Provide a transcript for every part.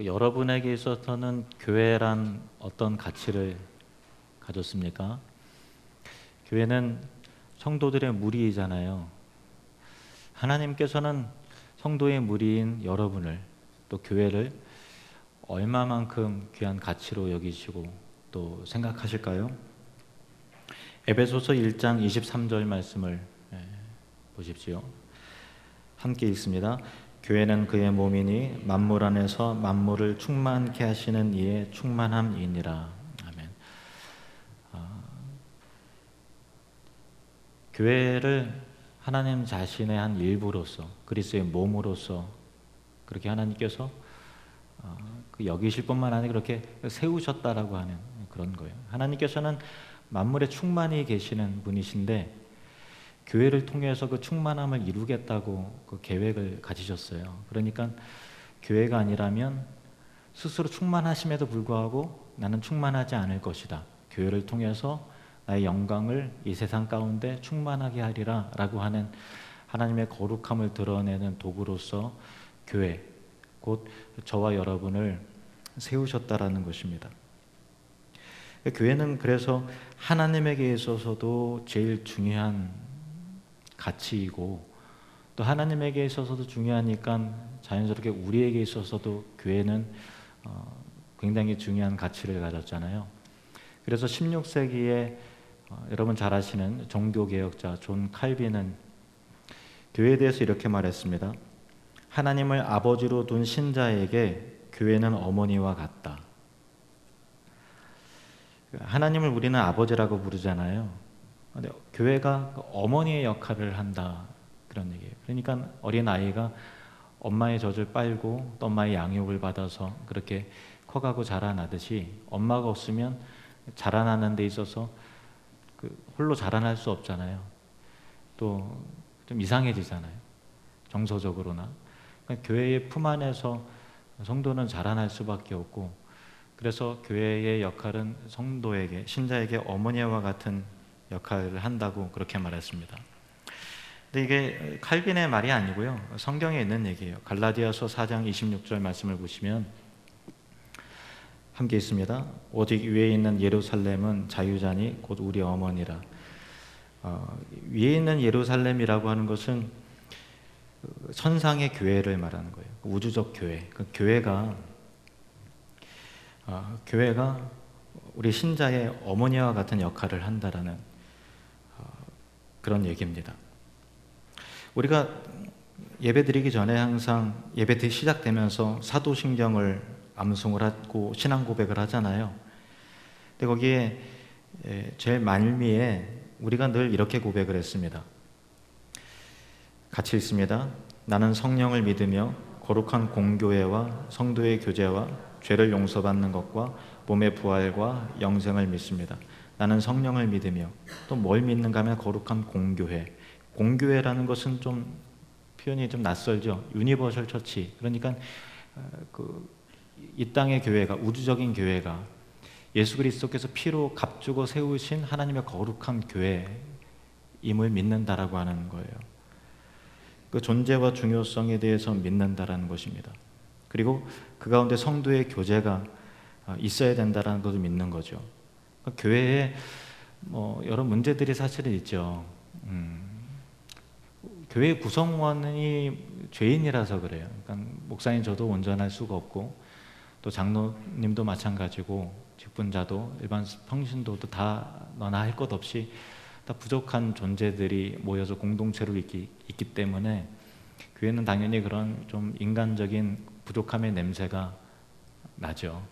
여러분에게 있어서는 교회란 어떤 가치를 가졌습니까? 교회는 성도들의 무리이잖아요. 하나님께서는 성도의 무리인 여러분을, 또 교회를 얼마만큼 귀한 가치로 여기시고 또 생각하실까요? 에베소서 1장 23절 말씀을 보십시오. 함께 읽습니다. 교회는 그의 몸이니 만물 안에서 만물을 충만케 하시는 이의 충만함이니라. 아멘. 교회를 하나님 자신의 한 일부로서, 그리스도의 몸으로서 그렇게 하나님께서 여기실 뿐만 아니라 그렇게 세우셨다라고 하는 그런 거예요. 하나님께서는 만물에 충만히 계시는 분이신데 교회를 통해서 그 충만함을 이루겠다고 그 계획을 가지셨어요. 그러니까 교회가 아니라면 스스로 충만하심에도 불구하고 나는 충만하지 않을 것이다. 교회를 통해서 나의 영광을 이 세상 가운데 충만하게 하리라 라고 하는 하나님의 거룩함을 드러내는 도구로서 교회, 곧 저와 여러분을 세우셨다라는 것입니다. 교회는 그래서 하나님에게 있어서도 제일 중요한 가치이고, 또 하나님에게 있어서도 중요하니까 자연스럽게 우리에게 있어서도 교회는 굉장히 중요한 가치를 가졌잖아요. 그래서 16세기에 여러분 잘 아시는 종교개혁자 존 칼빈은 교회에 대해서 이렇게 말했습니다. 하나님을 아버지로 둔 신자에게 교회는 어머니와 같다. 하나님을 우리는 아버지라고 부르잖아요. 근데 교회가 어머니의 역할을 한다, 그런 얘기예요. 그러니까 어린 아이가 엄마의 젖을 빨고 또 엄마의 양육을 받아서 그렇게 커가고 자라나듯이 엄마가 없으면 자라나는 데 있어서 홀로 자라날 수 없잖아요. 또 좀 이상해지잖아요. 정서적으로나. 그러니까 교회의 품 안에서 성도는 자라날 수밖에 없고, 그래서 교회의 역할은 성도에게, 신자에게 어머니와 같은 역할을 한다고 그렇게 말했습니다. 근데 이게 칼빈의 말이 아니고요, 성경에 있는 얘기예요. 갈라디아서 4장 26절 말씀을 보시면 함께 있습니다. 오직 위에 있는 예루살렘은 자유자니 곧 우리 어머니라. 위에 있는 예루살렘이라고 하는 것은 천상의 교회를 말하는 거예요. 우주적 교회. 그 교회가 우리 신자의 어머니와 같은 역할을 한다라는 그런 얘기입니다. 우리가 예배 드리기 전에 항상 예배 시작되면서 사도신경을 암송을 하고 신앙 고백을 하잖아요. 근데 거기에 제일 말미에 우리가 늘 이렇게 고백을 했습니다. 같이 읽습니다. 나는 성령을 믿으며 거룩한 공교회와 성도의 교제와 죄를 용서받는 것과 몸의 부활과 영생을 믿습니다. 나는 성령을 믿으며, 또 뭘 믿는가 하면 거룩한 공교회. 공교회라는 것은 좀 표현이 좀 낯설죠. 유니버설 처치. 그러니까 이 땅의 교회가, 우주적인 교회가 예수 그리스도께서 피로 값주고 세우신 하나님의 거룩한 교회임을 믿는다라고 하는 거예요. 그 존재와 중요성에 대해서 믿는다라는 것입니다. 그리고 그 가운데 성도의 교제가 있어야 된다라는 것을 믿는 거죠. 그러니까 교회에 여러 문제들이 사실은 있죠. 교회 구성원이 죄인이라서 그래요. 그러니까 목사님 저도 온전할 수가 없고, 또 장로님도 마찬가지고, 직분자도 일반 평신도도 다 너나 할 것 없이 다 부족한 존재들이 모여서 공동체로 있기 때문에 교회는 당연히 그런 좀 인간적인 부족함의 냄새가 나죠.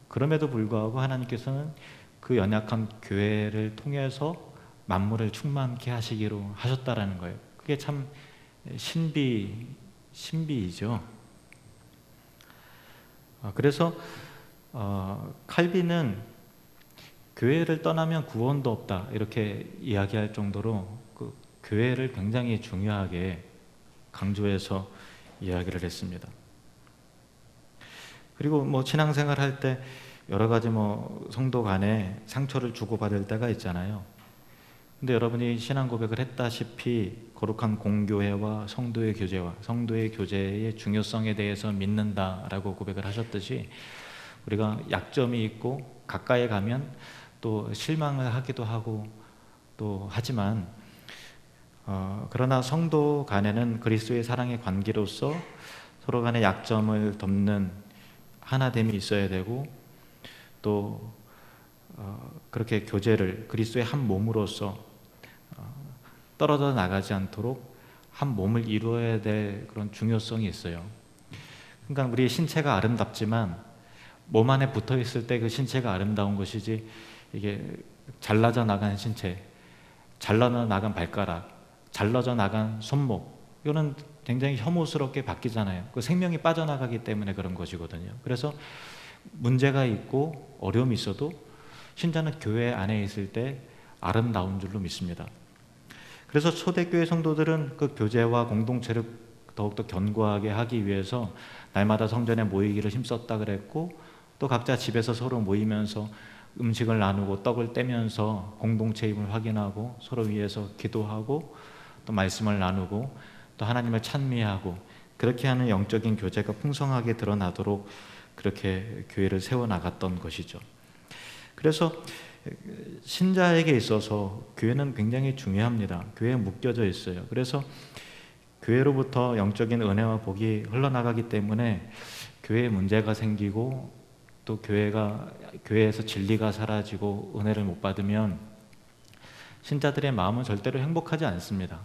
그럼에도 불구하고 하나님께서는 그 연약한 교회를 통해서 만물을 충만케 하시기로 하셨다라는 거예요. 그게 참 신비이죠. 그래서 칼빈은 교회를 떠나면 구원도 없다, 이렇게 이야기할 정도로 그 교회를 굉장히 중요하게 강조해서 이야기를 했습니다. 그리고 신앙생활 할 때 여러 가지 성도 간에 상처를 주고받을 때가 있잖아요. 근데 여러분이 신앙 고백을 했다시피 거룩한 공교회와 성도의 교제와 성도의 교제의 중요성에 대해서 믿는다라고 고백을 하셨듯이, 우리가 약점이 있고 가까이 가면 또 실망을 하기도 하고 또 하지만, 그러나 성도 간에는 그리스도의 사랑의 관계로서 서로 간의 약점을 덮는 하나됨이 있어야 되고, 또 그렇게 교제를 그리스도의 한 몸으로서 떨어져 나가지 않도록 한 몸을 이루어야 될 그런 중요성이 있어요. 그러니까 우리 신체가 아름답지만 몸 안에 붙어 있을 때 그 신체가 아름다운 것이지, 이게 잘라져 나간 신체, 잘라져 나간 발가락, 잘라져 나간 손목, 이거는 굉장히 혐오스럽게 바뀌잖아요. 그 생명이 빠져나가기 때문에 그런 것이거든요. 그래서 문제가 있고 어려움이 있어도 신자는 교회 안에 있을 때 아름다운 줄로 믿습니다. 그래서 초대교회 성도들은 그 교제와 공동체를 더욱더 견고하게 하기 위해서 날마다 성전에 모이기를 힘썼다 그랬고, 또 각자 집에서 서로 모이면서 음식을 나누고 떡을 떼면서 공동체임을 확인하고 서로 위해서 기도하고 또 말씀을 나누고 또 하나님을 찬미하고, 그렇게 하는 영적인 교제가 풍성하게 드러나도록 그렇게 교회를 세워나갔던 것이죠. 그래서 신자에게 있어서 교회는 굉장히 중요합니다. 교회에 묶여져 있어요. 그래서 교회로부터 영적인 은혜와 복이 흘러나가기 때문에 교회에 문제가 생기고 또 교회에서 진리가 사라지고 은혜를 못 받으면 신자들의 마음은 절대로 행복하지 않습니다.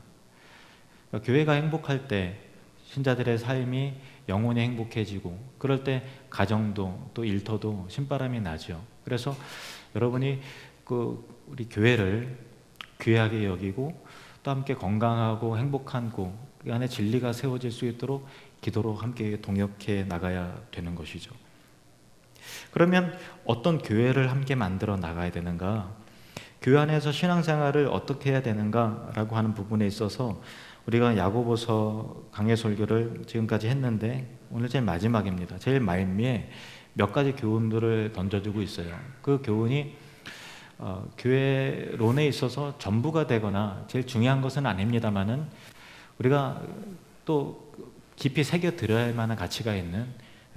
그러니까 교회가 행복할 때 신자들의 삶이 영혼이 행복해지고, 그럴 때 가정도 또 일터도 신바람이 나죠. 그래서 여러분이 우리 교회를 귀하게 여기고 또 함께 건강하고 행복한 곳, 그 안에 진리가 세워질 수 있도록 기도로 함께 동역해 나가야 되는 것이죠. 그러면 어떤 교회를 함께 만들어 나가야 되는가? 교회 안에서 신앙생활을 어떻게 해야 되는가라고 하는 부분에 있어서 우리가 야고보서 강해 설교를 지금까지 했는데, 오늘 제일 마지막입니다. 제일 말미에 몇 가지 교훈들을 던져주고 있어요. 그 교훈이 교회론에 있어서 전부가 되거나 제일 중요한 것은 아닙니다만은 우리가 또 깊이 새겨들어야 할 만한 가치가 있는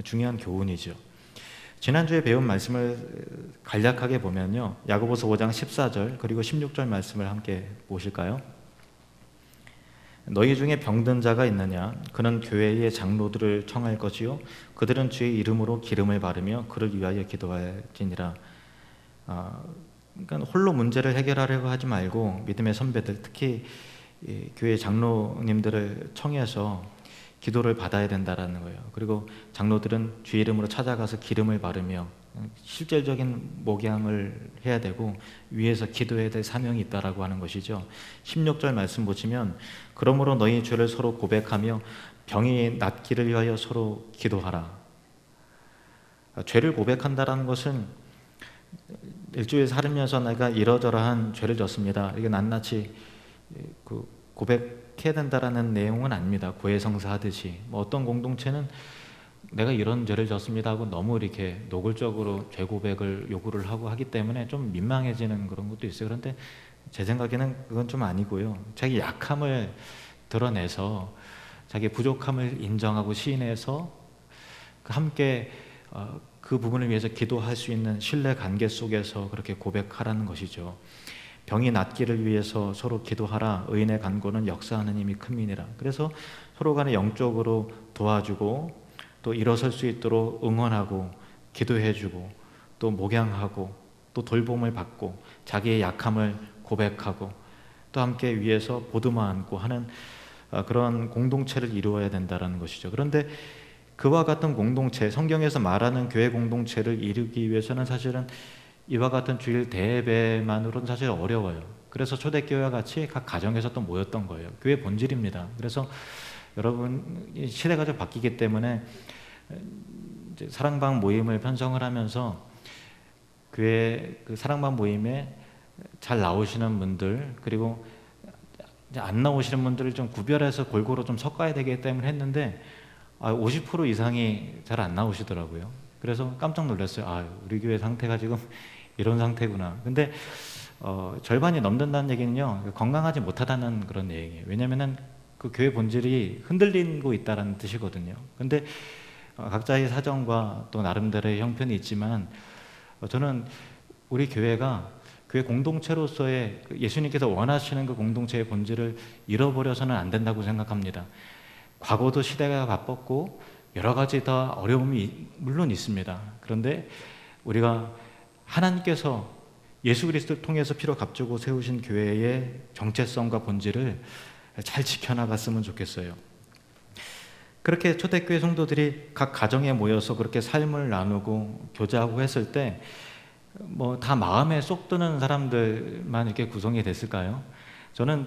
중요한 교훈이죠. 지난주에 배운 말씀을 간략하게 보면요, 야고보서 5장 14절 그리고 16절 말씀을 함께 보실까요? 너희 중에 병든 자가 있느냐? 그는 교회의 장로들을 청할 것이요 그들은 주의 이름으로 기름을 바르며 그를 위하여 기도할지니라. 그러니까 홀로 문제를 해결하려고 하지 말고 믿음의 선배들, 특히 교회 장로님들을 청해서 기도를 받아야 된다라는 거예요. 그리고 장로들은 주의 이름으로 찾아가서 기름을 바르며 실질적인 목양을 해야 되고 위에서 기도해야 될 사명이 있다라고 하는 것이죠. 16절 말씀 보시면 그러므로 너희 죄를 서로 고백하며 병이 낫기를 위하여 서로 기도하라. 죄를 고백한다라는 것은 일주일 살면서 내가 이러저러한 죄를 졌습니다, 이게 낱낱이 고백해야 된다라는 내용은 아닙니다. 고해성사 하듯이 어떤 공동체는 내가 이런 죄를 졌습니다 하고 너무 이렇게 노골적으로 죄 고백을 요구를 하고 하기 때문에 좀 민망해지는 그런 것도 있어요. 그런데 제 생각에는 그건 좀 아니고요, 자기 약함을 드러내서 자기 부족함을 인정하고 시인해서 함께 그 부분을 위해서 기도할 수 있는 신뢰 관계 속에서 그렇게 고백하라는 것이죠. 병이 낫기를 위해서 서로 기도하라. 의인의 간구는 역사하는 힘이 큼이니라. 그래서 서로 간에 영적으로 도와주고 또 일어설 수 있도록 응원하고 기도해주고 또 목양하고 또 돌봄을 받고 자기의 약함을 고백하고 또 함께 위에서 보듬어 안고 하는 그런 공동체를 이루어야 된다는 것이죠. 그런데 그와 같은 공동체, 성경에서 말하는 교회 공동체를 이루기 위해서는 사실은 이와 같은 주일 대예배만으로는 사실 어려워요. 그래서 초대교회와 같이 각 가정에서 또 모였던 거예요. 교회 본질입니다. 그래서 여러분, 시대가 좀 바뀌기 때문에 이제 사랑방 모임을 편성을 하면서 교회 그 사랑방 모임에 잘 나오시는 분들 그리고 이제 안 나오시는 분들을 좀 구별해서 골고루 좀 섞어야 되기 때문에 했는데 50% 이상이 잘 안 나오시더라고요. 그래서 깜짝 놀랐어요. 우리 교회 상태가 지금 이런 상태구나. 근데 절반이 넘는다는 얘기는요, 건강하지 못하다는 그런 얘기예요. 왜냐면은 그 교회 본질이 흔들리고 있다는 뜻이거든요. 근데 각자의 사정과 또 나름대로의 형편이 있지만 저는 우리 교회가 교회 공동체로서의 예수님께서 원하시는 그 공동체의 본질을 잃어버려서는 안 된다고 생각합니다. 과거도 시대가 바빴고 여러 가지 더 어려움이 물론 있습니다. 그런데 우리가 하나님께서 예수 그리스도를 통해서 피로 값주고 세우신 교회의 정체성과 본질을 잘 지켜나갔으면 좋겠어요. 그렇게 초대교회 성도들이 각 가정에 모여서 그렇게 삶을 나누고 교제하고 했을 때 뭐 다 마음에 쏙 드는 사람들만 이렇게 구성이 됐을까요? 저는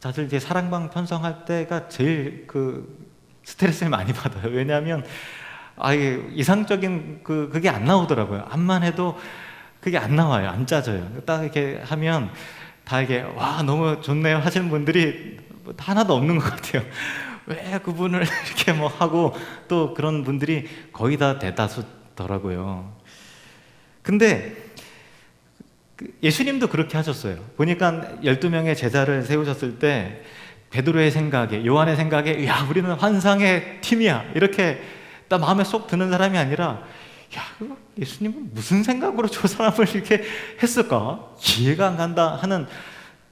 사실 이제 사랑방 편성할 때가 제일 그 스트레스를 많이 받아요. 왜냐하면 이게 이상적인 그게 안 나오더라고요. 암만 해도 그게 안 나와요. 안 짜져요. 딱 이렇게 하면 다 이게 와 너무 좋네요 하시는 분들이 하나도 없는 것 같아요. 왜 그분을 이렇게 뭐 하고 또 그런 분들이 거의 다 대다수더라고요. 근데 예수님도 그렇게 하셨어요. 보니까 12명의 제자를 세우셨을 때 베드로의 생각에, 요한의 생각에 야 우리는 환상의 팀이야 이렇게 딱 마음에 쏙 드는 사람이 아니라 야 예수님은 무슨 생각으로 저 사람을 이렇게 했을까? 이해가 안 간다 하는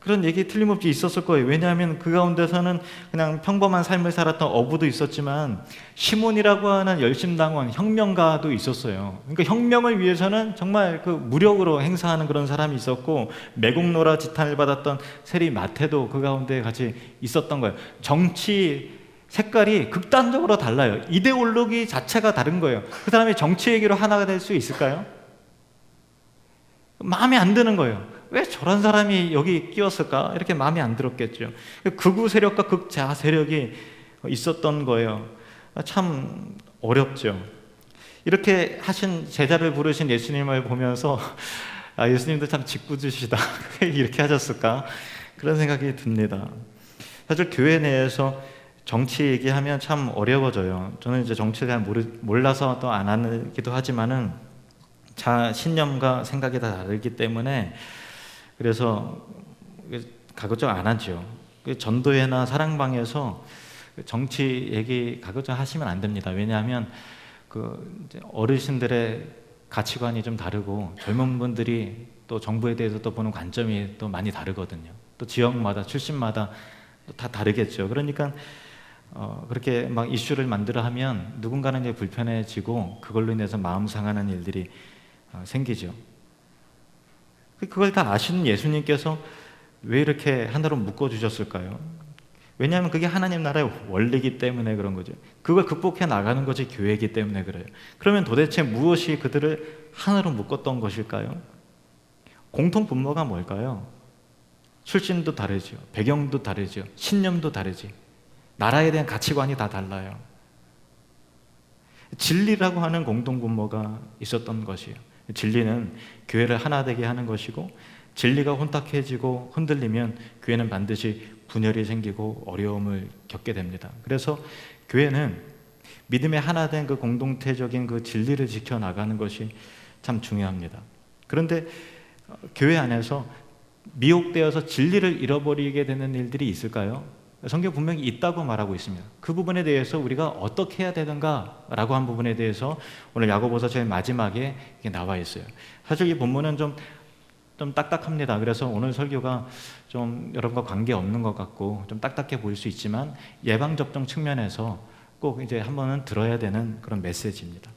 그런 얘기 틀림없이 있었을 거예요. 왜냐하면 그 가운데서는 그냥 평범한 삶을 살았던 어부도 있었지만 시몬이라고 하는 열심당원, 혁명가도 있었어요. 그러니까 혁명을 위해서는 정말 그 무력으로 행사하는 그런 사람이 있었고 매국노라 지탄을 받았던 세리 마태도 그 가운데 같이 있었던 거예요. 정치 색깔이 극단적으로 달라요. 이데올로기 자체가 다른 거예요. 그 사람이 정치 얘기로 하나가 될 수 있을까요? 마음에 안 드는 거예요. 왜 저런 사람이 여기 끼었을까? 이렇게 마음에 안 들었겠죠. 극우 세력과 극좌 세력이 있었던 거예요. 참 어렵죠. 이렇게 하신 제자를 부르신 예수님을 보면서 예수님도 참 짓궂으시다. 이렇게 하셨을까? 그런 생각이 듭니다. 사실 교회 내에서 정치 얘기하면 참 어려워져요. 저는 이제 정치를 잘 몰라서 또 안 하기도 하지만은 신념과 생각이 다 다르기 때문에 그래서 가급적 안 하죠. 전도회나 사랑방에서 정치 얘기 가급적 하시면 안 됩니다. 왜냐하면 이제 어르신들의 가치관이 좀 다르고 젊은 분들이 또 정부에 대해서 또 보는 관점이 또 많이 다르거든요. 또 지역마다 출신마다 다 다르겠죠. 그러니까 그렇게 막 이슈를 만들어 하면 누군가는 이제 불편해지고 그걸로 인해서 마음 상하는 일들이 생기죠. 그걸 다 아시는 예수님께서 왜 이렇게 하나로 묶어주셨을까요? 왜냐하면 그게 하나님 나라의 원리이기 때문에 그런 거죠. 그걸 극복해 나가는 것이 교회이기 때문에 그래요. 그러면 도대체 무엇이 그들을 하나로 묶었던 것일까요? 공통 분모가 뭘까요? 출신도 다르죠. 배경도 다르죠. 신념도 다르지. 나라에 대한 가치관이 다 달라요. 진리라고 하는 공동 분모가 있었던 것이에요. 진리는 교회를 하나 되게 하는 것이고 진리가 혼탁해지고 흔들리면 교회는 반드시 분열이 생기고 어려움을 겪게 됩니다. 그래서 교회는 믿음의 하나 된 그 공동체적인 그 진리를 지켜나가는 것이 참 중요합니다. 그런데 교회 안에서 미혹되어서 진리를 잃어버리게 되는 일들이 있을까요? 성경 분명히 있다고 말하고 있습니다. 그 부분에 대해서 우리가 어떻게 해야 되는가라고 한 부분에 대해서 오늘 야고보서 제일 마지막에 이게 나와 있어요. 사실 이 본문은 좀 딱딱합니다. 그래서 오늘 설교가 좀 여러분과 관계 없는 것 같고 좀 딱딱해 보일 수 있지만 예방접종 측면에서 꼭 이제 한 번은 들어야 되는 그런 메시지입니다.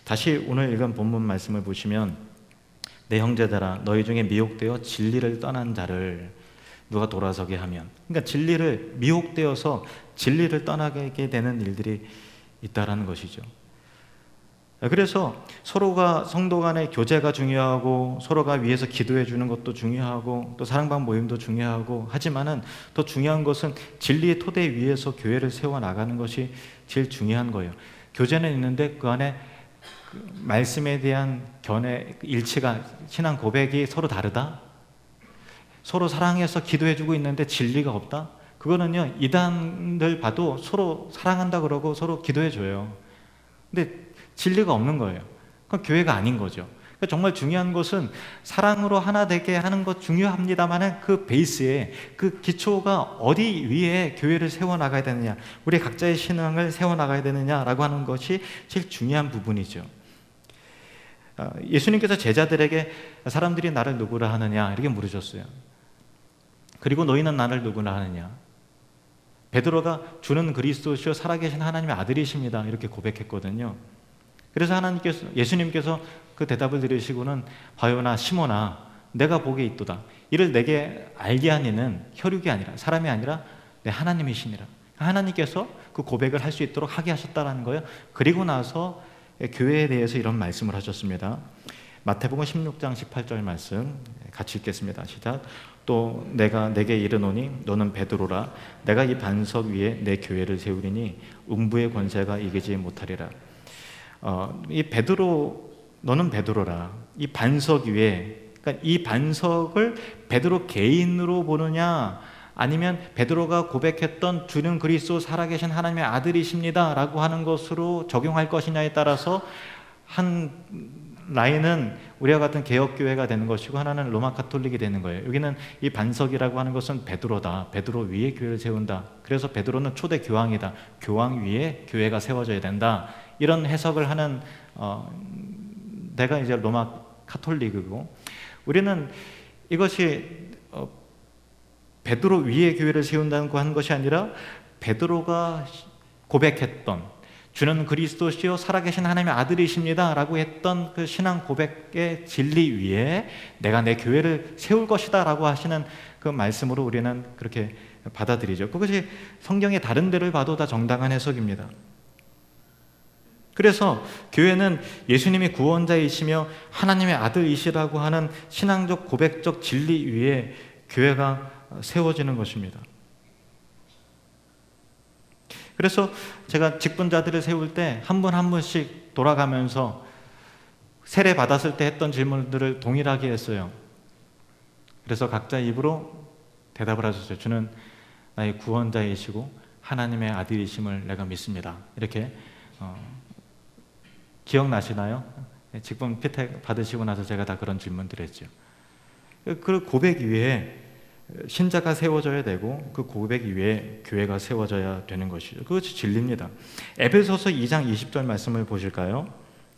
다시 오늘 읽은 본문 말씀을 보시면 내 형제들아 너희 중에 미혹되어 진리를 떠난 자를 누가 돌아서게 하면, 그러니까 진리를 미혹되어서 진리를 떠나게 되는 일들이 있다라는 것이죠. 그래서 서로가 성도 간의 교제가 중요하고 서로가 위해서 기도해 주는 것도 중요하고 또 사랑방 모임도 중요하고 하지만은 더 중요한 것은 진리의 토대 위에서 교회를 세워 나가는 것이 제일 중요한 거예요. 교제는 있는데 그 안에 말씀에 대한 견해, 일치가, 신앙 고백이 서로 다르다? 서로 사랑해서 기도해주고 있는데 진리가 없다? 그거는요, 이단들 봐도 서로 사랑한다 그러고 서로 기도해줘요. 근데 진리가 없는 거예요. 그건 교회가 아닌 거죠. 정말 중요한 것은 사랑으로 하나 되게 하는 것 중요합니다만 그 베이스에 그 기초가 어디 위에 교회를 세워나가야 되느냐, 우리 각자의 신앙을 세워나가야 되느냐라고 하는 것이 제일 중요한 부분이죠. 예수님께서 제자들에게 사람들이 나를 누구라 하느냐 이렇게 물으셨어요. 그리고 너희는 나를 누구라 하느냐? 베드로가 주는 그리스도시요 살아계신 하나님의 아들이십니다 이렇게 고백했거든요. 그래서 예수님께서 그 대답을 들으시고는 바요나 시몬아 내가 복에 있도다. 이를 내게 알게 한 이는 혈육이 아니라 사람이 아니라 내 하나님이시니라. 하나님께서 그 고백을 할 수 있도록 하게 하셨다라는 거예요. 그리고 나서 교회에 대해서 이런 말씀을 하셨습니다. 마태복음 16장 18절 말씀 같이 읽겠습니다. 시작. 또 내가 내게 이르노니 너는 베드로라. 내가 이 반석 위에 내 교회를 세우리니 음부의 권세가 이기지 못하리라. 이 베드로, 너는 베드로라. 이 반석 위에, 그러니까 이 반석을 베드로 개인으로 보느냐, 아니면 베드로가 고백했던 주는 그리스도 살아계신 하나님의 아들이십니다라고 하는 것으로 적용할 것이냐에 따라서 한 라인은 우리와 같은 개혁교회가 되는 것이고 하나는 로마 가톨릭이 되는 거예요. 여기는 이 반석이라고 하는 것은 베드로다. 베드로 위에 교회를 세운다. 그래서 베드로는 초대 교황이다. 교황 위에 교회가 세워져야 된다. 이런 해석을 하는 내가 이제 로마 가톨릭이고, 우리는 이것이 베드로 위에 교회를 세운다고 하는 것이 아니라 베드로가 고백했던 주는 그리스도시요 살아계신 하나님의 아들이십니다 라고 했던 그 신앙 고백의 진리 위에 내가 내 교회를 세울 것이다 라고 하시는 그 말씀으로 우리는 그렇게 받아들이죠. 그것이 성경의 다른 데를 봐도 다 정당한 해석입니다. 그래서 교회는 예수님이 구원자이시며 하나님의 아들이시라고 하는 신앙적 고백적 진리 위에 교회가 세워지는 것입니다. 그래서 제가 직분자들을 세울 때 한 분 한 분씩 돌아가면서 세례 받았을 때 했던 질문들을 동일하게 했어요. 그래서 각자 입으로 대답을 하셨어요. 주는 나의 구원자이시고 하나님의 아들이심을 내가 믿습니다. 이렇게 기억나시나요? 직분 피택 받으시고 나서 제가 다 그런 질문들을 했죠. 그 고백 위에 신자가 세워져야 되고 그 고백 위에 교회가 세워져야 되는 것이죠. 그것이 진리입니다. 에베소서 2장 20절 말씀을 보실까요?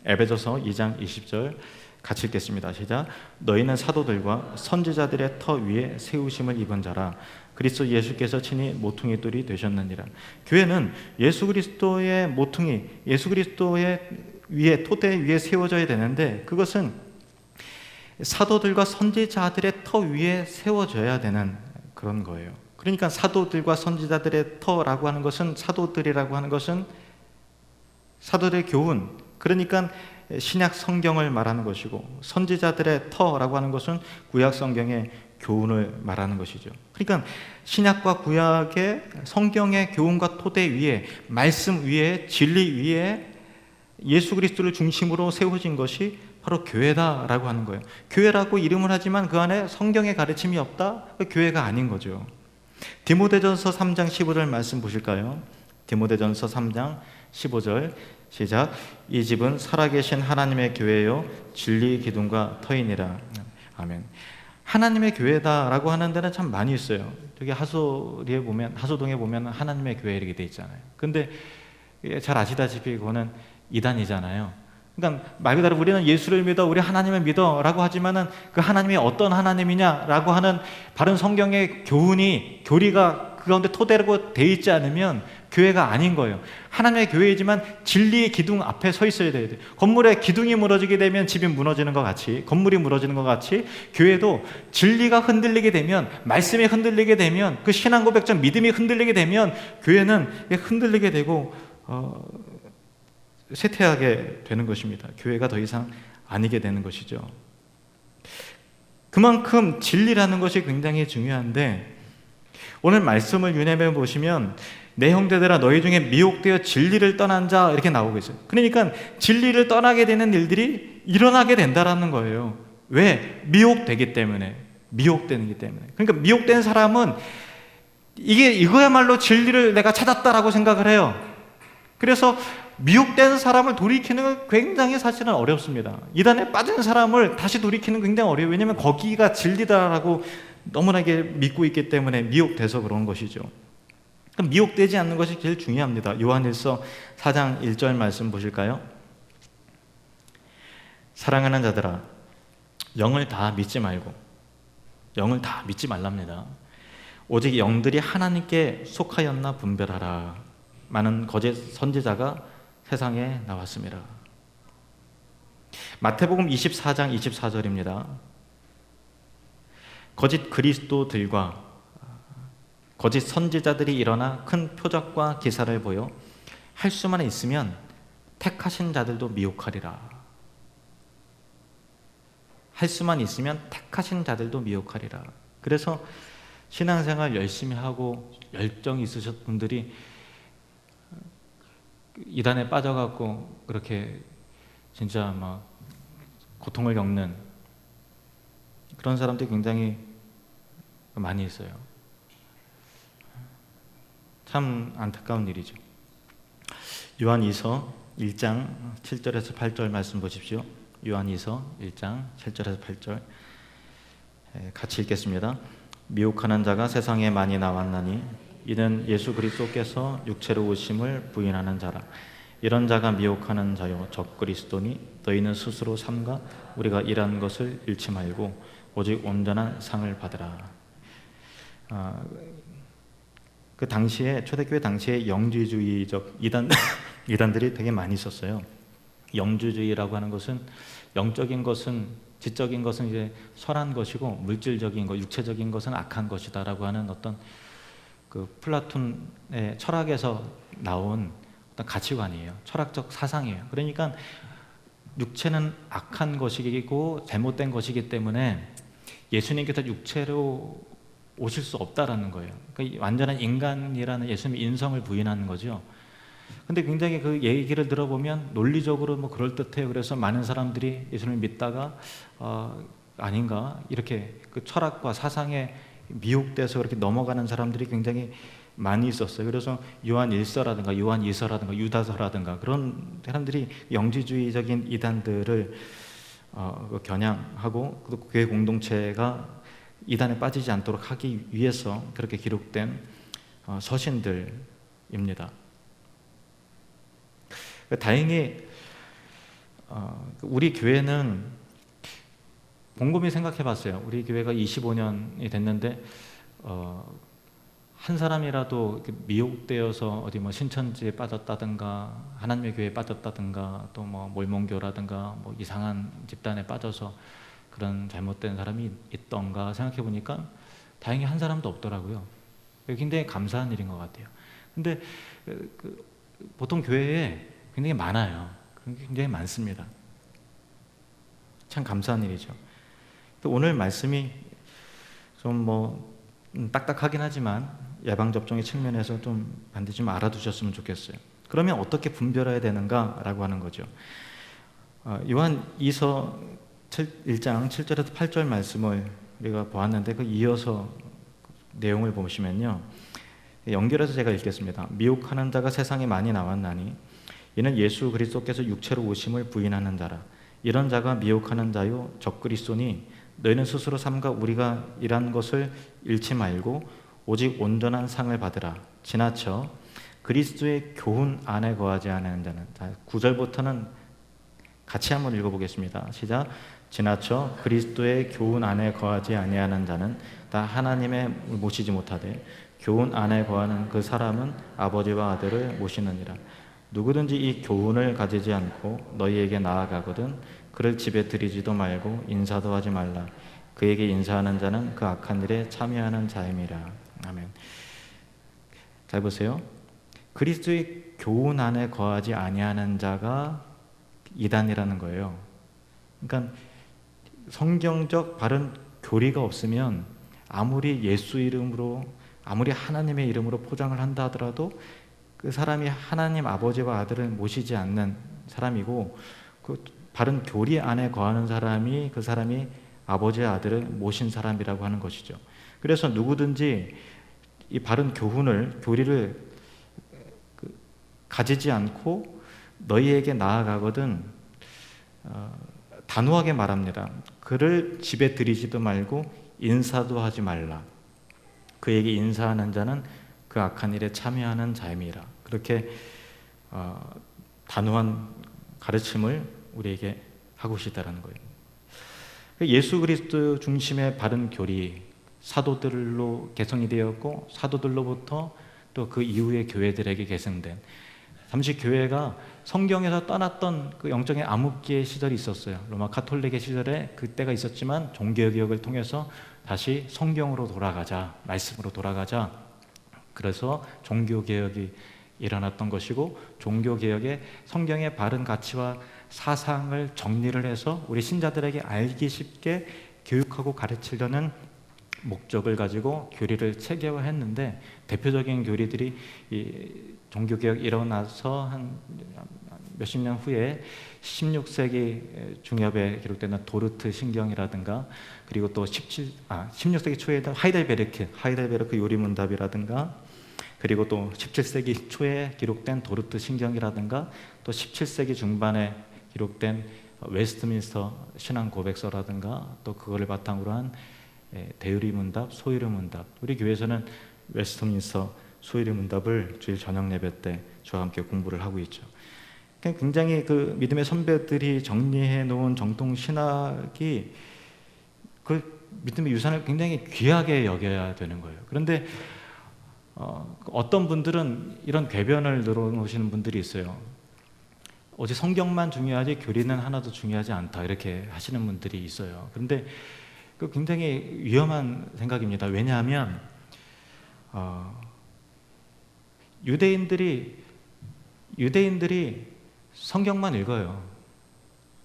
에베소서 2장 20절 같이 읽겠습니다. 시작. 너희는 사도들과 선지자들의 터 위에 세우심을 입은 자라. 그리스도 예수께서 친히 모퉁이 돌이 되셨느니라. 교회는 예수 그리스도의 모퉁이, 예수 그리스도의 위에, 토대 위에 세워져야 되는데, 그것은 사도들과 선지자들의 터 위에 세워져야 되는 그런 거예요. 그러니까 사도들과 선지자들의 터라고 하는 것은, 사도들이라고 하는 것은 사도들의 교훈, 그러니까 신약 성경을 말하는 것이고, 선지자들의 터라고 하는 것은 구약 성경의 교훈을 말하는 것이죠. 그러니까 신약과 구약의 성경의 교훈과 토대 위에, 말씀 위에, 진리 위에 예수 그리스도를 중심으로 세워진 것이 바로 교회다라고 하는 거예요. 교회라고 이름을 하지만 그 안에 성경의 가르침이 없다? 그 교회가 아닌 거죠. 디모데전서 3장 15절 말씀 보실까요? 디모데전서 3장 15절 시작. 이 집은 살아계신 하나님의 교회요 진리 기둥과 터이니라. 아멘. 하나님의 교회다라고 하는 데는 참 많이 있어요. 저기 하소동에 보면 하나님의 교회 이렇게 돼 있잖아요. 근데 잘 아시다시피 그거는 이단이잖아요. 그러니까 말 그대로 우리는 예수를 믿어, 우리 하나님을 믿어라고 하지만은 그 하나님이 어떤 하나님이냐라고 하는 바른 성경의 교리가 그 가운데 토대로 돼 있지 않으면 교회가 아닌 거예요. 하나님의 교회이지만 진리의 기둥 앞에 서 있어야 돼요. 건물의 기둥이 무너지게 되면 집이 무너지는 것 같이, 건물이 무너지는 것 같이 교회도 진리가 흔들리게 되면, 말씀이 흔들리게 되면, 그 신앙 고백적 믿음이 흔들리게 되면 교회는 흔들리게 되고 쇠퇴하게 되는 것입니다. 교회가 더 이상 아니게 되는 것이죠. 그만큼 진리라는 것이 굉장히 중요한데, 오늘 말씀을 유념해 보시면 내 형제들아 너희 중에 미혹되어 진리를 떠난 자 이렇게 나오고 있어요. 그러니까 진리를 떠나게 되는 일들이 일어나게 된다라는 거예요. 왜? 미혹되기 때문에. 미혹되기 때문에. 그러니까 미혹된 사람은 이거야말로 진리를 내가 찾았다라고 생각을 해요. 그래서 미혹된 사람을 돌이키는 건 굉장히 사실은 어렵습니다. 이단에 빠진 사람을 다시 돌이키는 건 굉장히 어려워요. 왜냐하면 거기가 진리다라고 너무나게 믿고 있기 때문에 미혹돼서 그런 것이죠. 그럼 미혹되지 않는 것이 제일 중요합니다. 요한일서 4장 1절 말씀 보실까요? 사랑하는 자들아, 영을 다 믿지 말고, 영을 다 믿지 말랍니다. 오직 영들이 하나님께 속하였나 분별하라. 많은 거짓 선지자가 세상에 나왔습니다. 마태복음 24장 24절입니다. 거짓 그리스도들과 거짓 선지자들이 일어나 큰 표적과 기사를 보여 할 수만 있으면 택하신 자들도 미혹하리라. 할 수만 있으면 택하신 자들도 미혹하리라. 그래서 신앙생활 열심히 하고 열정이 있으셨던 분들이 이단에 빠져갖고 그렇게 진짜 막 고통을 겪는 그런 사람들이 굉장히 많이 있어요. 참 안타까운 일이죠. 요한2서 1장 7절에서 8절 말씀 보십시오. 요한2서 1장 7절에서 8절 같이 읽겠습니다. 미혹하는 자가 세상에 많이 나왔나니 이는 예수 그리스도께서 육체로 오심을 부인하는 자라. 이런 자가 미혹하는 자요 적 그리스도니 너희는 스스로 삼가 우리가 일한 것을 잃지 말고 오직 온전한 상을 받으라. 그 당시에 초대교회 당시에 영지주의적 이단들이 되게 많이 있었어요. 영주주의라고 하는 것은 영적인 것은 지적인 것은 이제 선한 것이고 물질적인 것, 육체적인 것은 악한 것이다라고 하는 어떤 그 플라톤의 철학에서 나온 어떤 가치관이에요. 철학적 사상이에요. 그러니까 육체는 악한 것이고 잘못된 것이기 때문에 예수님께서 육체로 오실 수 없다라는 거예요. 그러니까 완전한 인간이라는 예수님의 인성을 부인하는 거죠. 근데 굉장히 그 얘기를 들어보면 논리적으로 뭐 그럴듯해요. 그래서 많은 사람들이 예수님을 믿다가 아닌가 이렇게 그 철학과 사상에 미혹돼서 그렇게 넘어가는 사람들이 굉장히 많이 있었어요. 그래서 요한 1서라든가 요한 2서라든가 유다서라든가 그런 사람들이 영지주의적인 이단들을 겨냥하고 그 교회 공동체가 이단에 빠지지 않도록 하기 위해서 그렇게 기록된 서신들입니다. 다행히 우리 교회는 곰곰이 생각해봤어요. 우리 교회가 25년이 됐는데 한 사람이라도 미혹되어서 어디 뭐 신천지에 빠졌다든가 하나님의 교회에 빠졌다든가 또 뭐 몰몬교라든가 뭐 이상한 집단에 빠져서 그런 잘못된 사람이 있던가 생각해 보니까 다행히 한 사람도 없더라고요. 굉장히 감사한 일인 것 같아요. 근데 보통 교회에 굉장히 많아요. 굉장히 많습니다. 참 감사한 일이죠. 또 오늘 말씀이 좀 뭐 딱딱하긴 하지만 예방접종의 측면에서 좀 반드시 좀 알아두셨으면 좋겠어요. 그러면 어떻게 분별해야 되는가라고 하는 거죠. 요한 2서 1장 7절에서 8절 말씀을 우리가 보았는데 그 이어서 내용을 보시면요. 연결해서 제가 읽겠습니다. 미혹하는 자가 세상에 많이 나왔나니 이는 예수 그리스도께서 육체로 오심을 부인하는 자라. 이런 자가 미혹하는 자요 적 그리스도니 너희는 스스로 삼가 우리가 일한 것을 잃지 말고 오직 온전한 상을 받으라. 지나쳐 그리스도의 교훈 안에 거하지 않는 자는 9절부터는 같이 한번 읽어보겠습니다. 시작. 지나쳐 그리스도의 교훈 안에 거하지 아니하는 자는 다 하나님의 모시지 못하되 교훈 안에 거하는 그 사람은 아버지와 아들을 모시느니라. 누구든지 이 교훈을 가지지 않고 너희에게 나아가거든 그를 집에 들이지도 말고 인사도 하지 말라. 그에게 인사하는 자는 그 악한 일에 참여하는 자임이라. 아멘. 잘 보세요. 그리스도의 교훈 안에 거하지 아니하는 자가 이단이라는 거예요. 그러니까 성경적 바른 교리가 없으면 아무리 예수 이름으로 아무리 하나님의 이름으로 포장을 한다 하더라도 그 사람이 하나님 아버지와 아들을 모시지 않는 사람이고 그 바른 교리 안에 거하는 사람이 그 사람이 아버지와 아들을 모신 사람이라고 하는 것이죠. 그래서 누구든지 이 바른 교리를 가지지 않고 너희에게 나아가거든 단호하게 말합니다. 그를 집에 들이지도 말고 인사도 하지 말라. 그에게 인사하는 자는 그 악한 일에 참여하는 자임이라. 그렇게 단호한 가르침을 우리에게 하고 싶다라는 거예요. 예수 그리스도 중심의 바른 교리, 사도들로 개성이 되었고 사도들로부터 또 그 이후의 교회들에게 계승된, 잠시 교회가 성경에서 떠났던 그 영적인 암흑기의 시절이 있었어요. 로마 카톨릭의 시절에 그때가 있었지만 종교개혁을 통해서 다시 성경으로 돌아가자, 말씀으로 돌아가자. 그래서 종교개혁이 일어났던 것이고, 종교개혁의 성경의 바른 가치와 사상을 정리를 해서 우리 신자들에게 알기 쉽게 교육하고 가르치려는 목적을 가지고 교리를 체계화했는데, 대표적인 교리들이 이 종교개혁 일어나서 한 몇십 년 후에 16세기 중엽에 기록되는 도르트 신경이라든가, 그리고 또 16세기 초에 하이델베르크 요리문답이라든가, 그리고 또 17세기 초에 기록된 도르트 신경이라든가, 또 17세기 중반에 기록된 웨스트민스터 신앙 고백서라든가, 또 그거를 바탕으로 한 대유리 문답, 소유리 문답. 우리 교회에서는 웨스트민스터 소유리 문답을 주일 저녁 예배 때 저와 함께 공부를 하고 있죠. 굉장히 그 믿음의 선배들이 정리해 놓은 정통 신학이 그 믿음의 유산을 굉장히 귀하게 여겨야 되는 거예요. 그런데 어떤 분들은 이런 궤변을 늘어놓으시는 분들이 있어요. 오직 성경만 중요하지 교리는 하나도 중요하지 않다, 이렇게 하시는 분들이 있어요. 그런데 그 굉장히 위험한 생각입니다. 왜냐하면 유대인들이 성경만 읽어요.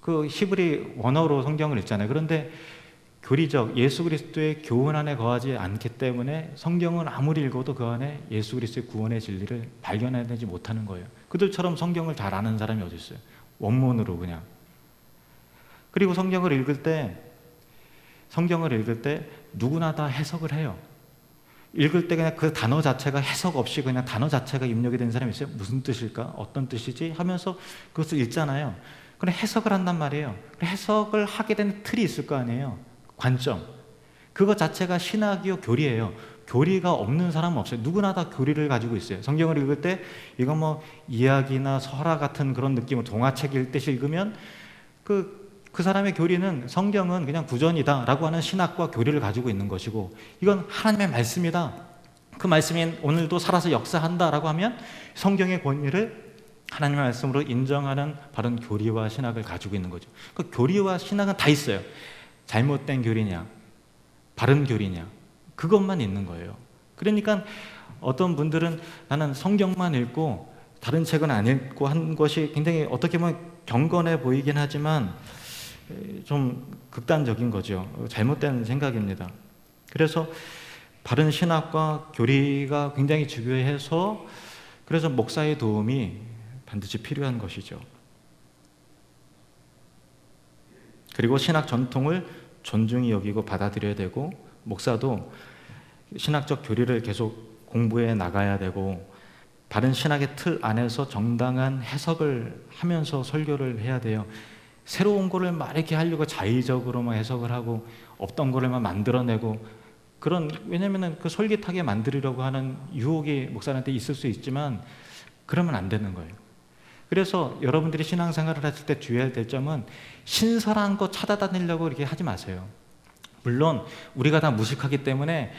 그 히브리 원어로 성경을 읽잖아요. 그런데 교리적 예수 그리스도의 교훈 안에 거하지 않기 때문에 성경은 아무리 읽어도 그 안에 예수 그리스도의 구원의 진리를 발견해내지 못하는 거예요. 그들처럼 성경을 잘 아는 사람이 어디 있어요? 원문으로 그냥. 그리고 성경을 읽을 때 누구나 다 해석을 해요. 읽을 때 그냥 그 단어 자체가 해석 없이 그냥 단어 자체가 입력이 된 사람이 있어요. 무슨 뜻일까? 어떤 뜻이지? 하면서 그것을 읽잖아요. 그럼 해석을 한단 말이에요. 해석을 하게 된 틀이 있을 거 아니에요. 관점. 그거 자체가 신학이요, 교리예요. 교리가 없는 사람은 없어요. 누구나 다 교리를 가지고 있어요. 성경을 읽을 때 이건 뭐 이야기나 설화 같은 그런 느낌으로 동화책 읽듯이 읽으면 그 사람의 교리는, 성경은 그냥 구전이다 라고 하는 신학과 교리를 가지고 있는 것이고, 이건 하나님의 말씀이다, 그 말씀이 오늘도 살아서 역사한다 라고 하면 성경의 권위를 하나님의 말씀으로 인정하는 바른 교리와 신학을 가지고 있는 거죠. 그 교리와 신학은 다 있어요. 잘못된 교리냐, 바른 교리냐, 그것만 있는 거예요. 그러니까 어떤 분들은 나는 성경만 읽고 다른 책은 안 읽고 한 것이 굉장히 어떻게 보면 경건해 보이긴 하지만 좀 극단적인 거죠. 잘못된 생각입니다. 그래서 바른 신학과 교리가 굉장히 중요해서, 그래서 목사의 도움이 반드시 필요한 것이죠. 그리고 신학 전통을 존중히 여기고 받아들여야 되고, 목사도 신학적 교리를 계속 공부해 나가야 되고, 바른 신학의 틀 안에서 정당한 해석을 하면서 설교를 해야 돼요. 새로운 거를 막 이렇게 하려고 자의적으로만 해석을 하고 없던 거를 막 만들어내고, 왜냐면은 그 솔깃하게 만들려고 하는 유혹이 목사한테 있을 수 있지만 그러면 안 되는 거예요. 그래서 여러분들이 신앙생활을 하실 때 주의해야 될 점은 신선한 거 찾아다니려고 이렇게 하지 마세요. 물론 우리가 다 무식하기 때문에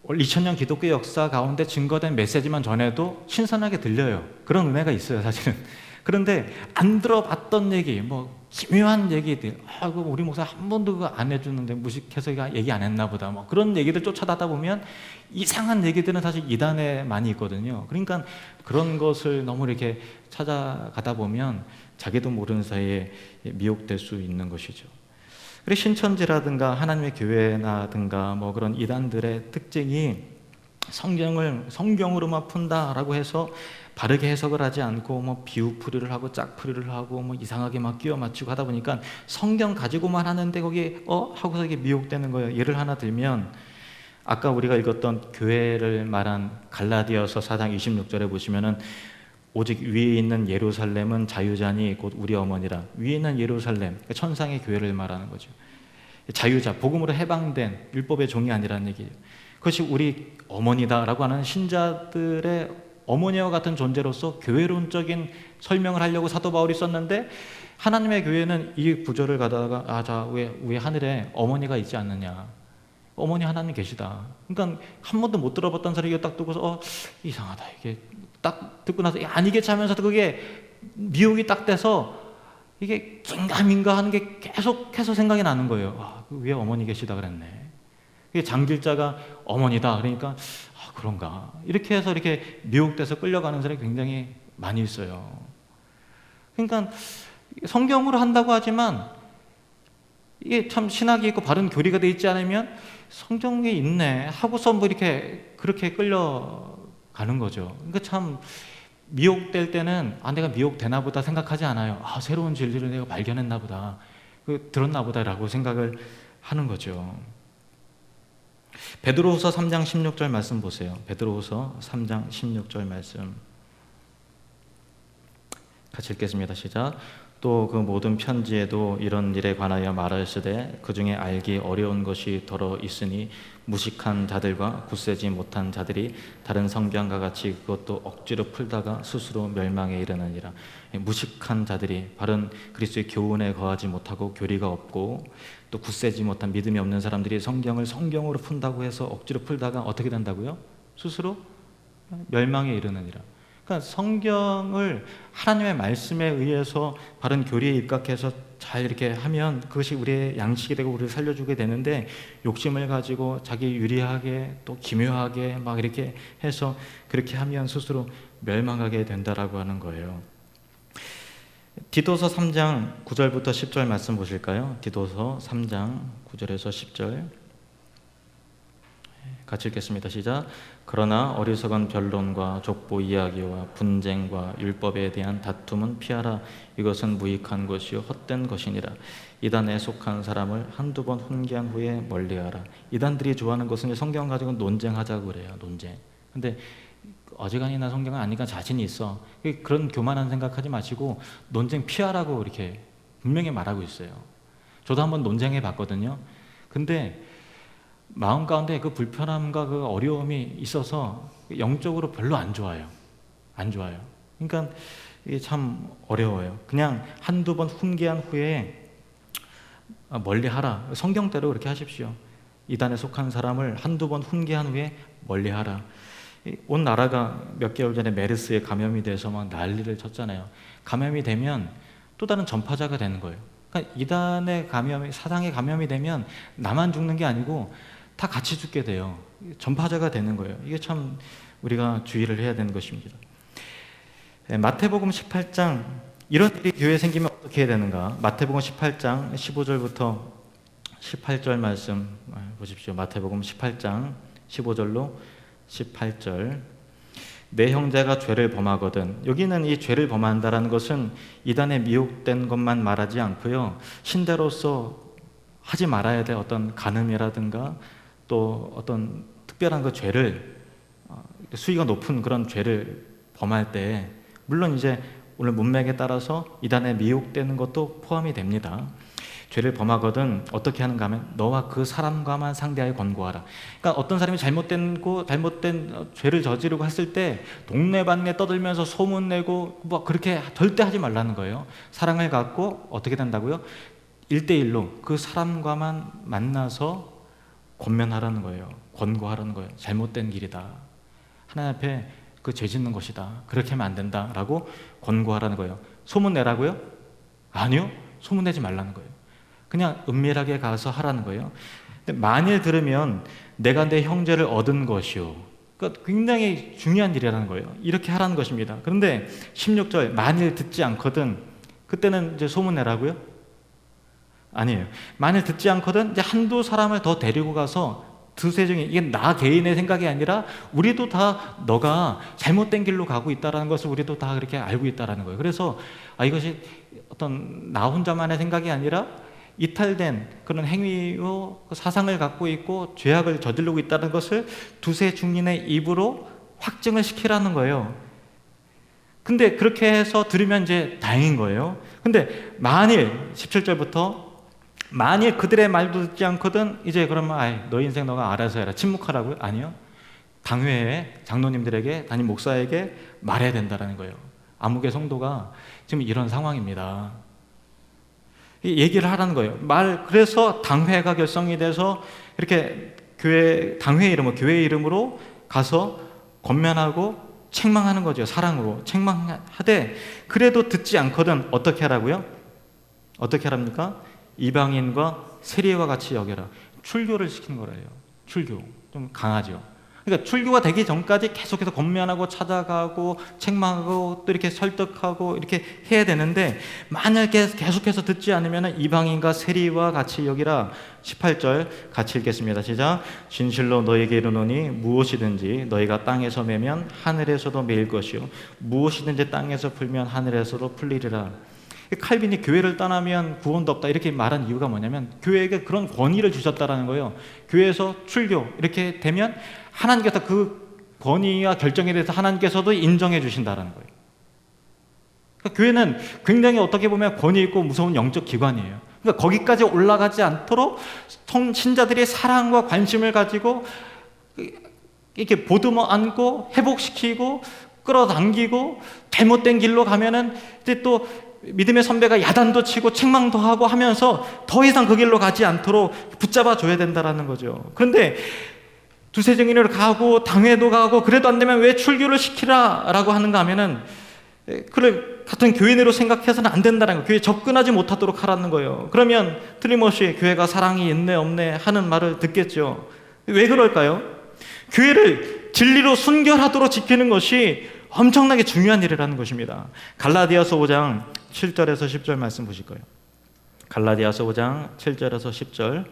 2000년 기독교 역사 가운데 증거된 메시지만 전해도 신선하게 들려요. 그런 은혜가 있어요, 사실은. 그런데 안 들어봤던 얘기, 뭐 기묘한 얘기들, 우리 목사 한 번도 그거 안 해주는데 무식해서 얘기 안 했나 보다, 뭐 그런 얘기들 쫓아다다 보면 이상한 얘기들은 사실 이단에 많이 있거든요. 그러니까 그런 것을 너무 이렇게 찾아가다 보면 자기도 모르는 사이에 미혹될 수 있는 것이죠. 그리고 신천지라든가 하나님의 교회라든가 뭐 그런 이단들의 특징이 성경을 성경으로만 푼다라고 해서 바르게 해석을 하지 않고 뭐 비유풀이를 하고 짝풀이를 하고 뭐 이상하게 막 끼워 맞추고 하다 보니까 성경 가지고만 하는데 거기에 하고서 이게 미혹되는 거예요. 예를 하나 들면 아까 우리가 읽었던 교회를 말한 갈라디아서 4장 26절에 보시면은 오직 위에 있는 예루살렘은 자유자니 곧 우리 어머니라. 위에 있는 예루살렘, 그러니까 천상의 교회를 말하는 거죠. 자유자, 복음으로 해방된 율법의 종이 아니라는 얘기예요. 그것이 우리 어머니다라고 하는 신자들의 어머니와 같은 존재로서 교회론적인 설명을 하려고 사도 바울이 썼는데, 하나님의 교회는 이 구절을 가다가 왜 하늘에 어머니가 있지 않느냐, 어머니 하나님 계시다. 그러니까 한 번도 못 들어봤던 사람이 딱 듣고서 이상하다, 이게 딱 듣고 나서 아니겠지 하면서도 그게 미혹이 딱 돼서 이게 긴가민가 하는 게 계속해서 생각이 나는 거예요. 왜 어머니 계시다 그랬네. 장길자가 어머니다 그러니까 그런가, 이렇게 해서 이렇게 미혹돼서 끌려가는 사람이 굉장히 많이 있어요. 그러니까 성경으로 한다고 하지만 이게 참 신학이 있고 바른 교리가 돼 있지 않으면 성경에 있네 하고서 뭐 이렇게 그렇게 끌려가는 거죠. 그러니까 참 미혹될 때는 내가 미혹되나 보다 생각하지 않아요. 새로운 진리를 내가 발견했나 보다, 들었나 보다라고 생각을 하는 거죠. 베드로후서 3장 16절 말씀 보세요. 베드로후서 3장 16절 말씀 같이 읽겠습니다. 시작. 또 그 모든 편지에도 이런 일에 관하여 말하였으되 그 중에 알기 어려운 것이 더러 있으니 무식한 자들과 굳세지 못한 자들이 다른 성경과 같이 그것도 억지로 풀다가 스스로 멸망에 이르느니라. 무식한 자들이 바른 그리스도의 교훈에 거하지 못하고 교리가 없고 또 굳세지 못한 믿음이 없는 사람들이 성경을 성경으로 푼다고 해서 억지로 풀다가 어떻게 된다고요? 스스로 멸망에 이르느니라. 그러니까 성경을 하나님의 말씀에 의해서 바른 교리에 입각해서 잘 이렇게 하면 그것이 우리의 양식이 되고 우리를 살려주게 되는데, 욕심을 가지고 자기 유리하게 또 기묘하게 막 이렇게 해서 그렇게 하면 스스로 멸망하게 된다라고 하는 거예요. 디도서 3장 9절부터 10절 말씀 보실까요? 디도서 3장 9절에서 10절 같이 읽겠습니다. 시작. 그러나 어리석은 변론과 족보 이야기와 분쟁과 율법에 대한 다툼은 피하라. 이것은 무익한 것이요 헛된 것이니라. 이단에 속한 사람을 한두 번 훈계한 후에 멀리하라. 이단들이 좋아하는 것은 성경 가지고 논쟁하자고 그래요. 논쟁. 근데 어지간히나 성경은 아니까 자신이 있어, 그런 교만한 생각하지 마시고 논쟁 피하라고 이렇게 분명히 말하고 있어요. 저도 한번 논쟁해 봤거든요. 근데 마음 가운데 그 불편함과 그 어려움이 있어서 영적으로 별로 안 좋아요. 안 좋아요. 그러니까 이게 참 어려워요. 그냥 한두 번 훈계한 후에 멀리하라. 성경대로 그렇게 하십시오. 이단에 속한 사람을 한두 번 훈계한 후에 멀리하라. 온 나라가 몇 개월 전에 메르스에 감염이 돼서 막 난리를 쳤잖아요. 감염이 되면 또 다른 전파자가 되는 거예요. 그러니까 이단의 감염이, 사상의 감염이 되면 나만 죽는 게 아니고 다 같이 죽게 돼요. 전파자가 되는 거예요. 이게 참 우리가 주의를 해야 되는 것입니다. 마태복음 18장, 이런 일이 교회에 생기면 어떻게 해야 되는가? 마태복음 18장 15절부터 18절 말씀 보십시오. 마태복음 18장 15절로 18절. 내 형제가 죄를 범하거든. 여기는 이 죄를 범한다라는 것은 이단에 미혹된 것만 말하지 않고요, 신자로서 하지 말아야 될 어떤 간음이라든가 또 어떤 특별한 그 죄를, 수위가 높은 그런 죄를 범할 때, 물론 이제 오늘 문맥에 따라서 이단에 미혹되는 것도 포함이 됩니다. 죄를 범하거든 어떻게 하는가 하면 너와 그 사람과만 상대하여 권고하라. 그러니까 어떤 사람이 잘못된 죄를 저지르고 했을 때 동네방네 떠들면서 소문내고 뭐 그렇게 절대 하지 말라는 거예요. 사랑을 갖고 어떻게 된다고요? 1대1로 그 사람과만 만나서 권면하라는 거예요. 권고하라는 거예요. 잘못된 길이다. 하나님 앞에 그 죄 짓는 것이다. 그렇게 하면 안 된다라고 권고하라는 거예요. 소문내라고요? 아니요. 소문내지 말라는 거예요. 그냥 은밀하게 가서 하라는 거예요. 근데 만일 들으면 내가 내 형제를 얻은 것이요. 그러니까 굉장히 중요한 일이라는 거예요. 이렇게 하라는 것입니다. 그런데 16절, 만일 듣지 않거든, 그때는 이제 소문내라고요? 아니에요. 만일 듣지 않거든 이제 한두 사람을 더 데리고 가서 두세 중에, 이게 나 개인의 생각이 아니라 우리도 다 너가 잘못된 길로 가고 있다는 것을 우리도 다 그렇게 알고 있다는 거예요. 그래서 이것이 어떤 나 혼자만의 생각이 아니라 이탈된 그런 행위로 사상을 갖고 있고 죄악을 저지르고 있다는 것을 두세 중인의 입으로 확증을 시키라는 거예요. 근데 그렇게 해서 들으면 이제 다행인 거예요. 근데 만일 17절부터 만일 그들의 말도 듣지 않거든 이제 그러면 너 인생 너가 알아서 해라. 침묵하라고요? 아니요. 당회에 장로님들에게 담임 목사에게 말해야 된다는 거예요. 암흑의 성도가 지금 이런 상황입니다. 얘기를 하라는 거예요. 그래서 당회가 결성이 돼서 이렇게 당회 이름으로, 교회 이름으로 가서 권면하고 책망하는 거죠. 사랑으로 책망하되 그래도 듣지 않거든 어떻게 하라고요? 어떻게 하랍니까? 이방인과 세리와 같이 여겨라. 출교를 시키는 거래요. 출교. 좀 강하죠. 그러니까 출교가 되기 전까지 계속해서 권면하고 찾아가고 책망하고 또 이렇게 설득하고 이렇게 해야 되는데 만약에 계속해서 듣지 않으면 이방인과 세리와 같이 여기라. 18절 같이 읽겠습니다. 시작. 진실로 너에게 이르노니 무엇이든지 너희가 땅에서 매면 하늘에서도 매일 것이요 무엇이든지 땅에서 풀면 하늘에서도 풀리리라. 칼빈이 교회를 떠나면 구원도 없다 이렇게 말한 이유가 뭐냐면 교회에게 그런 권위를 주셨다라는 거예요. 교회에서 출교 이렇게 되면 하나님께서 그 권위와 결정에 대해서 하나님께서도 인정해 주신다는 거예요. 그러니까 교회는 굉장히 어떻게 보면 권위 있고 무서운 영적 기관이에요. 그러니까 거기까지 올라가지 않도록 신자들이 사랑과 관심을 가지고 이렇게 보듬어 안고 회복시키고 끌어당기고 잘못된 길로 가면은 이제 또 믿음의 선배가 야단도 치고 책망도 하고 하면서 더 이상 그 길로 가지 않도록 붙잡아 줘야 된다는 거죠. 그런데 두세 증인으로 가고 당회도 가고 그래도 안 되면 왜 출교를 시키라라고 하는가 하면은 그를 같은 교인으로 생각해서는 안 된다는 거예요. 교회에 접근하지 못하도록 하라는 거예요. 그러면 틀림없이 교회가 사랑이 있네 없네 하는 말을 듣겠죠. 왜 그럴까요? 교회를 진리로 순결하도록 지키는 것이 엄청나게 중요한 일이라는 것입니다. 갈라디아서 5장 7절에서 10절 말씀 보실 거예요. 갈라디아서 5장 7절에서 10절.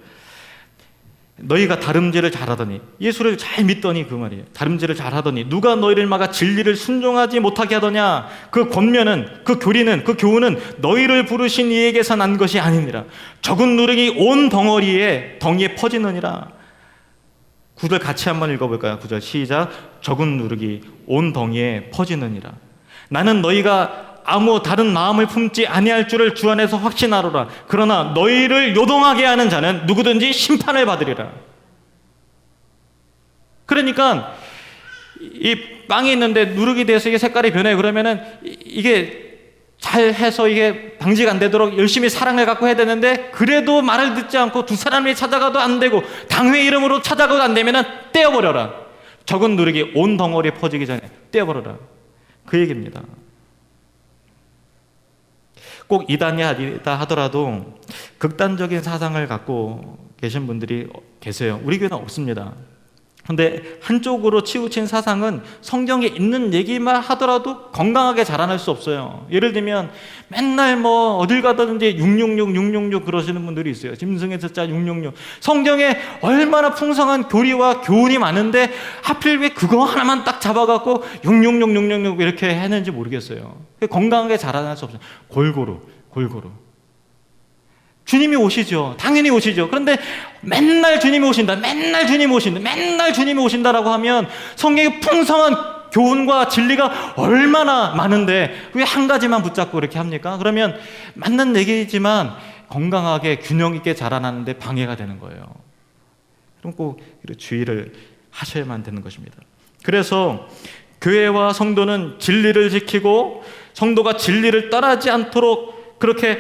너희가 다름질을 잘하더니, 예수를 잘 믿더니 그 말이에요. 다름질을 잘하더니 누가 너희를 막아 진리를 순종하지 못하게 하더냐. 그 권면은, 그 교리는, 그 교훈은 너희를 부르신 이에게서 난 것이 아니니라. 적은 누룩이 온 덩이에 퍼지느니라. 9절 같이 한번 읽어볼까요? 9절 시작. 적은 누룩이 온 덩이에 퍼지느니라. 나는 너희가 아무 다른 마음을 품지 아니할 줄을 주 안에서 확신하노라. 그러나 너희를 요동하게 하는 자는 누구든지 심판을 받으리라. 그러니까 이 빵이 있는데 누룩이 돼서 이게 색깔이 변해. 그러면은 이게 잘 해서 이게 방지가 안 되도록 열심히 사랑을 갖고 해야 되는데 그래도 말을 듣지 않고 두 사람이 찾아가도 안 되고 당회 이름으로 찾아가도 안 되면은 떼어버려라. 적은 누룩이 온 덩어리에 퍼지기 전에 떼어버려라. 그 얘기입니다. 꼭 이단이 아니다 하더라도 극단적인 사상을 갖고 계신 분들이 계세요. 우리 교회는 없습니다. 근데 한쪽으로 치우친 사상은 성경에 있는 얘기만 하더라도 건강하게 자라날 수 없어요. 예를 들면 맨날 뭐 어딜 가든지 666 그러시는 분들이 있어요. 짐승에서 짜 666. 성경에 얼마나 풍성한 교리와 교훈이 많은데 하필 왜 그거 하나만 딱 잡아갖고 666 이렇게 했는지 모르겠어요. 건강하게 자라날 수 없어요. 골고루. 주님이 오시죠. 당연히 오시죠. 그런데 맨날 주님이 오신다. 맨날 주님이 오신다라고 하면 성경의 풍성한 교훈과 진리가 얼마나 많은데 왜 한 가지만 붙잡고 이렇게 합니까? 그러면 맞는 얘기지만 건강하게 균형 있게 자라나는데 방해가 되는 거예요. 그럼 꼭 주의를 하셔야만 되는 것입니다. 그래서 교회와 성도는 진리를 지키고 성도가 진리를 떠나지 않도록 그렇게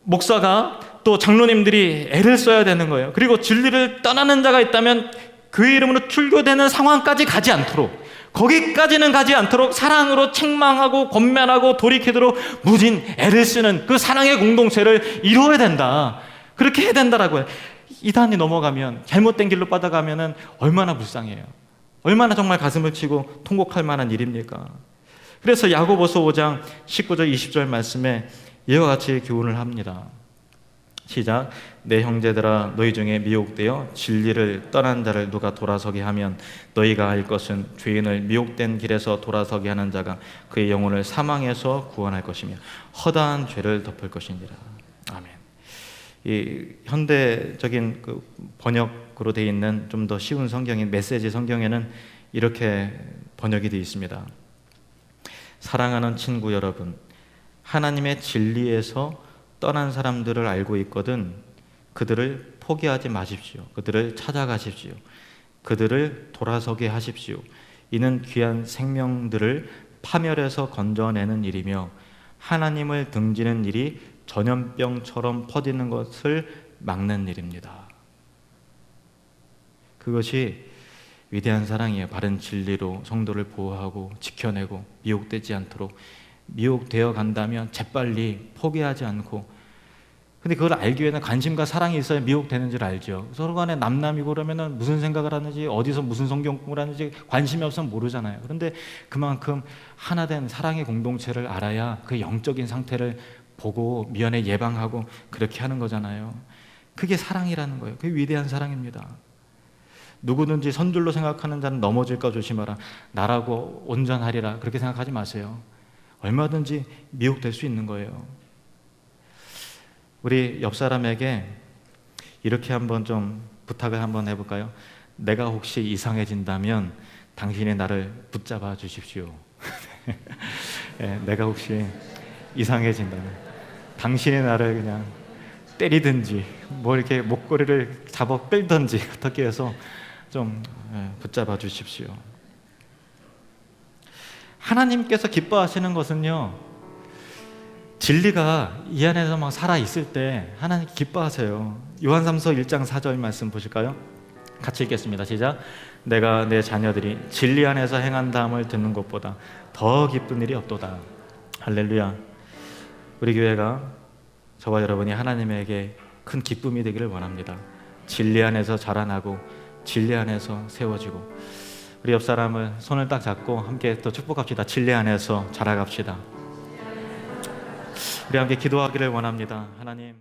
목사가 또 장로님들이 애를 써야 되는 거예요. 그리고 진리를 떠나는 자가 있다면 그 이름으로 출교되는 상황까지 가지 않도록, 거기까지는 가지 않도록 사랑으로 책망하고 권면하고 돌이키도록 무진 애를 쓰는 그 사랑의 공동체를 이루어야 된다. 그렇게 해야 된다라고 해요. 이단이 넘어가면, 잘못된 길로 빠져가면 얼마나 불쌍해요. 얼마나 정말 가슴을 치고 통곡할 만한 일입니까? 그래서 야고보서 5장 19절 20절 말씀에 이와 같이 교훈을 합니다. 시작. 내 형제들아 너희 중에 미혹되어 진리를 떠난 자를 누가 돌아서게 하면 너희가 알 것은 죄인을 미혹된 길에서 돌아서게 하는 자가 그의 영혼을 사망에서 구원할 것이며 허다한 죄를 덮을 것이니라. 아멘. 이 현대적인 그 번역으로 되어 있는 좀 더 쉬운 성경인 메시지 성경에는 이렇게 번역이 되어 있습니다. 사랑하는 친구 여러분, 하나님의 진리에서 떠난 사람들을 알고 있거든 그들을 포기하지 마십시오. 그들을 찾아가십시오. 그들을 돌아서게 하십시오. 이는 귀한 생명들을 파멸해서 건져내는 일이며 하나님을 등지는 일이 전염병처럼 퍼지는 것을 막는 일입니다. 그것이 위대한 사랑이에요. 바른 진리로 성도를 보호하고 지켜내고 미혹되지 않도록, 미혹되어 간다면 재빨리 포기하지 않고. 근데 그걸 알기 위해서는 관심과 사랑이 있어야 미혹되는 줄 알죠. 서로 간에 남남이고 그러면은 무슨 생각을 하는지, 어디서 무슨 성경 공부를 하는지 관심이 없으면 모르잖아요. 그런데 그만큼 하나된 사랑의 공동체를 알아야 그 영적인 상태를 보고 미연에 예방하고 그렇게 하는 거잖아요. 그게 사랑이라는 거예요. 그게 위대한 사랑입니다. 누구든지 선줄로 생각하는 자는 넘어질까 조심하라. 나라고 온전하리라. 그렇게 생각하지 마세요. 얼마든지 미혹될 수 있는 거예요. 우리 옆 사람에게 이렇게 한번 좀 부탁을 한번 해볼까요? 내가 혹시 이상해진다면 당신이 나를 붙잡아 주십시오. 네, 내가 혹시 이상해진다면 당신이 나를 그냥 때리든지 뭐 이렇게 목걸이를 잡아 끌든지 어떻게 해서 좀 붙잡아 주십시오. 하나님께서 기뻐하시는 것은요, 진리가 이 안에서 막 살아있을 때 하나님 기뻐하세요. 요한삼서 1장 4절 말씀 보실까요? 같이 읽겠습니다. 시작. 내가 내 자녀들이 진리 안에서 행한다함을 듣는 것보다 더 기쁜 일이 없도다. 할렐루야. 우리 교회가 저와 여러분이 하나님에게 큰 기쁨이 되기를 원합니다. 진리 안에서 자라나고 진리 안에서 세워지고. 우리 옆 사람을 손을 딱 잡고 함께 또 축복합시다. 진리 안에서 자라갑시다. 우리 함께 기도하기를 원합니다. 하나님.